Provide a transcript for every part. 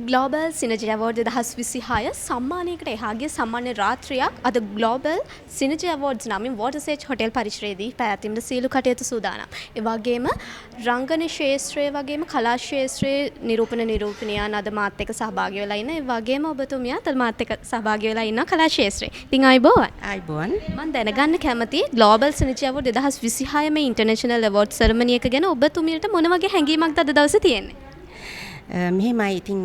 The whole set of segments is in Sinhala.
ග්ලෝබල් සිනජි අවෝඩ් 2026 සම්මානයකට එහාගේ සම්මාන රාත්‍රියක් අද ග්ලෝබල් සිනජි අවෝඩ්ස් නමින් වෝටර්සේජ් හොටෙල් පරිශ්‍රයේදී පැවැත්වීමට සියලු කටයුතු සූදානම්. ඒ වගේම රංගන ශාස්ත්‍රයේ වගේම කලා ශාස්ත්‍රයේ නිරූපණියන් අද මාත් එක්ක සහභාගී වෙලා ඉන්න. ඒ වගේම ඔබතුමියත් අද මාත් එක්ක සහභාගී වෙලා ඉන්න කලා ශාස්ත්‍රයේ. ඉතින් ආයිබෝවන්. ආයිබෝවන්. මම දැනගන්න කැමතියි ග්ලෝබල් සිනජි අවෝඩ් 2026 මේ ඉන්ටර්නැෂනල් අවෝඩ් සෙරමනි එක ගැන ඔබතුමියට මොන වගේ හැඟීමක්ද අද දවසේ තියෙන්නේ? මෙහෙමයි ඉතින්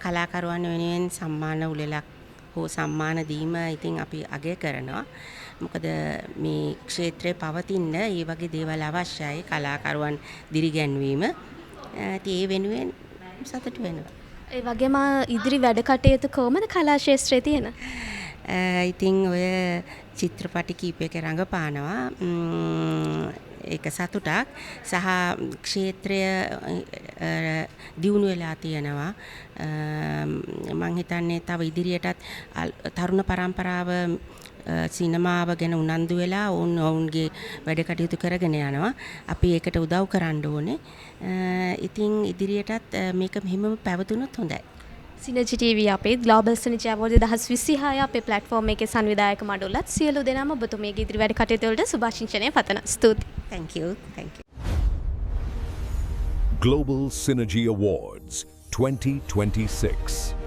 කලාකරුවන් වෙනුවෙන් සම්මාන උළෙලක් හෝ සම්මාන දීම ඉතින් අපි අගය කරනවා. මොකද මේ ක්ෂේත්‍රයේ පවතින ඒ වගේ දේවල් අවශ්‍යයි කලාකරුවන් දිරිගැන්වීම. ඉතින් ඒ වෙනුවෙන් සතුටු වෙනවා. ඒ වගේම ඉදිරි වැඩ කටයුතු කොහොමද කලා ශාස්ත්‍රයේ තියෙන? ඉතින් ඔය චිත්‍රපටි කීපයක රඟපානවා. ඒක සතුටක් සහ ක්ෂේත්‍රය දියුණු වෙලා තියෙනවා. මම හිතන්නේ තව ඉදිරියටත් තරුණ පරම්පරාව සිනමාව ගැන උනන්දු වෙලා ඔවුන්ගේ වැඩ කටයුතු කරගෙන යනවා. අපි ඒකට උදව් කරන්න ඕනේ. ඉතින් ඉදිරියටත් මේක මෙහෙමම පැවතුනොත් හොඳයි. සිනජි TV අපේ ග්ලෝබල් සිනජි අවෝඩ් 2026 අපේ ප්ලැට්ෆෝම් එකේ සංවිධායක මඩුල්ලත් සියලු දෙනාම ඔබතුමියගේ ඉදිරි වැඩ කටයුතු වලට සුභාශිංසනය පතනවා. ස්තුතියි. Thank you. Thank you. Global Synergy Awards 2026.